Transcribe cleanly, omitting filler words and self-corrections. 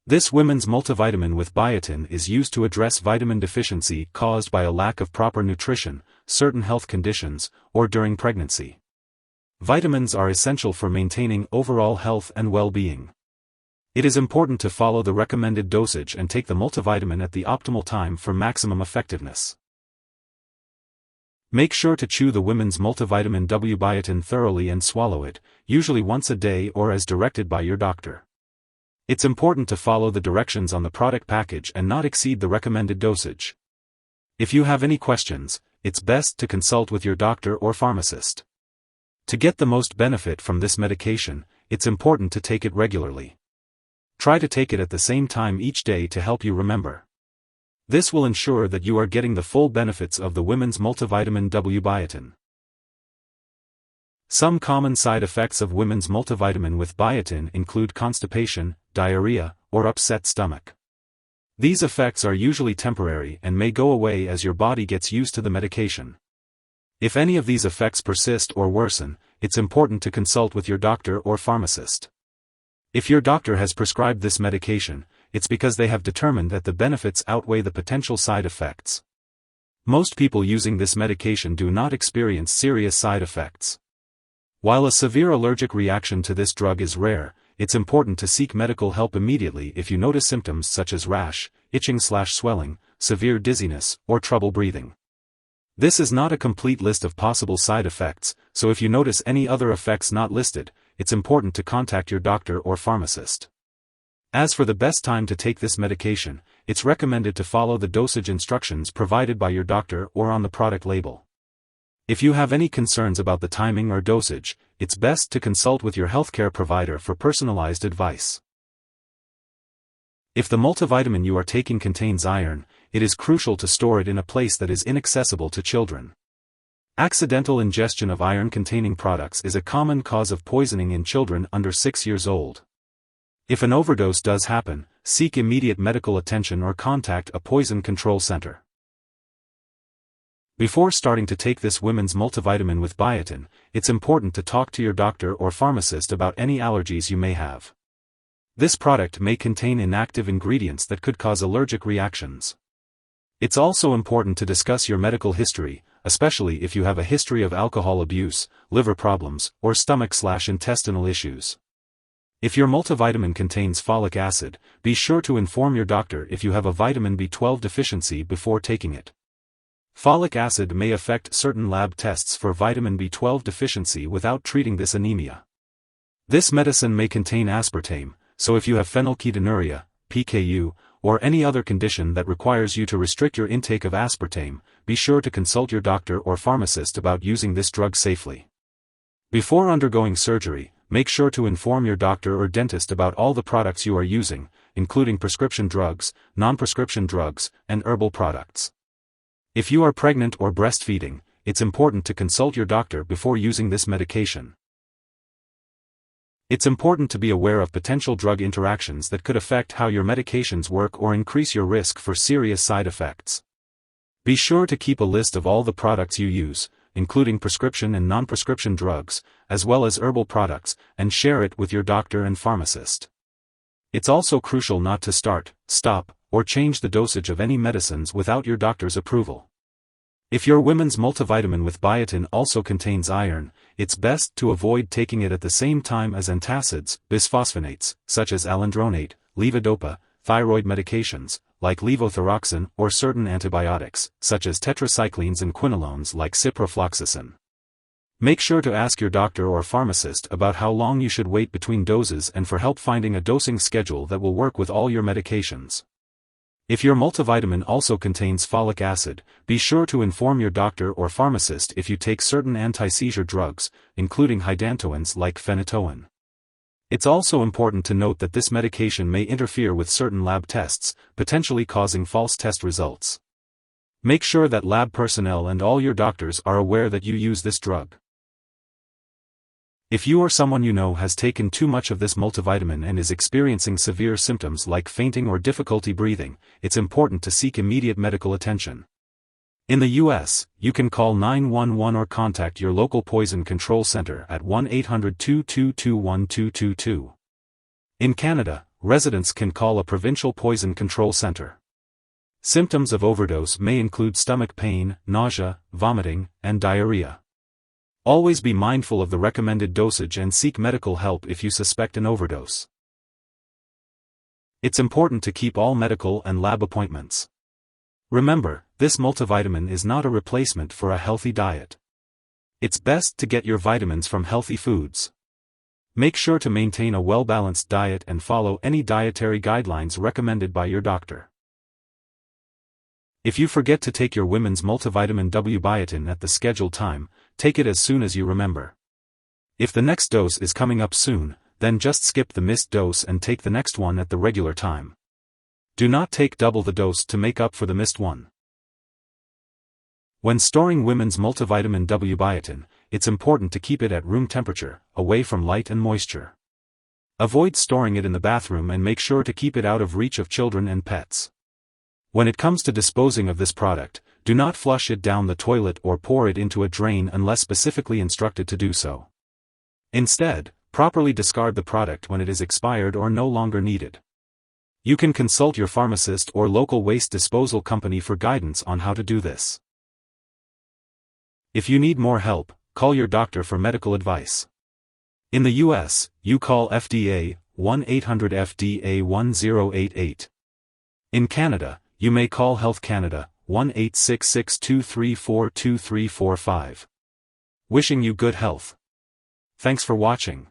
This women's multivitamin with biotin is used to address vitamin deficiency caused by a lack of proper nutrition, certain health conditions, or during pregnancy. Vitamins are essential for maintaining overall health and well-being. It is important to follow the recommended dosage and take the multivitamin at the optimal time for maximum effectiveness. Make sure to chew the women's multivitamin W-Biotin thoroughly and swallow it, usually once a day or as directed by your doctor. It's important to follow the directions on the product package and not exceed the recommended dosage. If you have any questions, it's best to consult with your doctor or pharmacist. To get the most benefit from this medication, it's important to take it regularly. Try to take it at the same time each day to help you remember. This will ensure that you are getting the full benefits of the women's multivitamin W-Biotin. Some common side effects of women's multivitamin with biotin include constipation, diarrhea, or upset stomach. These effects are usually temporary and may go away as your body gets used to the medication. If any of these effects persist or worsen, it's important to consult with your doctor or pharmacist. If your doctor has prescribed this medication, it's because they have determined that the benefits outweigh the potential side effects. Most people using this medication do not experience serious side effects. While a severe allergic reaction to this drug is rare, it's important to seek medical help immediately if you notice symptoms such as rash, itching/swelling, severe dizziness, or trouble breathing. This is not a complete list of possible side effects, so if you notice any other effects not listed, it's important to contact your doctor or pharmacist. As for the best time to take this medication, it's recommended to follow the dosage instructions provided by your doctor or on the product label. If you have any concerns about the timing or dosage, it's best to consult with your healthcare provider for personalized advice. If the multivitamin you are taking contains iron, it is crucial to store it in a place that is inaccessible to children. Accidental ingestion of iron-containing products is a common cause of poisoning in children under 6 years old. If an overdose does happen, seek immediate medical attention or contact a poison control center. Before starting to take this women's multivitamin with biotin, it's important to talk to your doctor or pharmacist about any allergies you may have. This product may contain inactive ingredients that could cause allergic reactions. It's also important to discuss your medical history, especially if you have a history of alcohol abuse, liver problems, or stomach/intestinal issues. If your multivitamin contains folic acid, be sure to inform your doctor if you have a vitamin B12 deficiency before taking it. Folic acid may affect certain lab tests for vitamin B12 deficiency without treating this anemia. This medicine may contain aspartame, so if you have phenylketonuria, PKU, or any other condition that requires you to restrict your intake of aspartame, be sure to consult your doctor or pharmacist about using this drug safely. Before undergoing surgery, make sure to inform your doctor or dentist about all the products you are using, including prescription drugs, non-prescription drugs, and herbal products. If you are pregnant or breastfeeding, it's important to consult your doctor before using this medication. It's important to be aware of potential drug interactions that could affect how your medications work or increase your risk for serious side effects. Be sure to keep a list of all the products you use, including prescription and non-prescription drugs, as well as herbal products, and share it with your doctor and pharmacist. It's also crucial not to start, stop, or change the dosage of any medicines without your doctor's approval. If your women's multivitamin with biotin also contains iron, it's best to avoid taking it at the same time as antacids, bisphosphonates, such as alendronate, levodopa, thyroid medications, like levothyroxine, or certain antibiotics, such as tetracyclines and quinolones like ciprofloxacin. Make sure to ask your doctor or pharmacist about how long you should wait between doses and for help finding a dosing schedule that will work with all your medications. If your multivitamin also contains folic acid, be sure to inform your doctor or pharmacist if you take certain anti-seizure drugs, including hydantoins like phenytoin. It's also important to note that this medication may interfere with certain lab tests, potentially causing false test results. Make sure that lab personnel and all your doctors are aware that you use this drug. If you or someone you know has taken too much of this multivitamin and is experiencing severe symptoms like fainting or difficulty breathing, it's important to seek immediate medical attention. In the U.S., you can call 911 or contact your local poison control center at 1-800-222-1222. In Canada, residents can call a provincial poison control center. Symptoms of overdose may include stomach pain, nausea, vomiting, and diarrhea. Always be mindful of the recommended dosage and seek medical help if you suspect an overdose. It's important to keep all medical and lab appointments. Remember, this multivitamin is not a replacement for a healthy diet. It's best to get your vitamins from healthy foods. Make sure to maintain a well-balanced diet and follow any dietary guidelines recommended by your doctor. If you forget to take your women's multivitamin W-Biotin at the scheduled time, take it as soon as you remember. If the next dose is coming up soon, then just skip the missed dose and take the next one at the regular time. Do not take double the dose to make up for the missed one. When storing women's multivitamin W-Biotin, it's important to keep it at room temperature, away from light and moisture. Avoid storing it in the bathroom and make sure to keep it out of reach of children and pets. When it comes to disposing of this product, do not flush it down the toilet or pour it into a drain unless specifically instructed to do so. Instead, properly discard the product when it is expired or no longer needed. You can consult your pharmacist or local waste disposal company for guidance on how to do this. If you need more help, call your doctor for medical advice. In the US, you call FDA, 1-800-FDA-1088. In Canada, you may call Health Canada, 1-866-234-2345. Wishing you good health. Thanks for watching.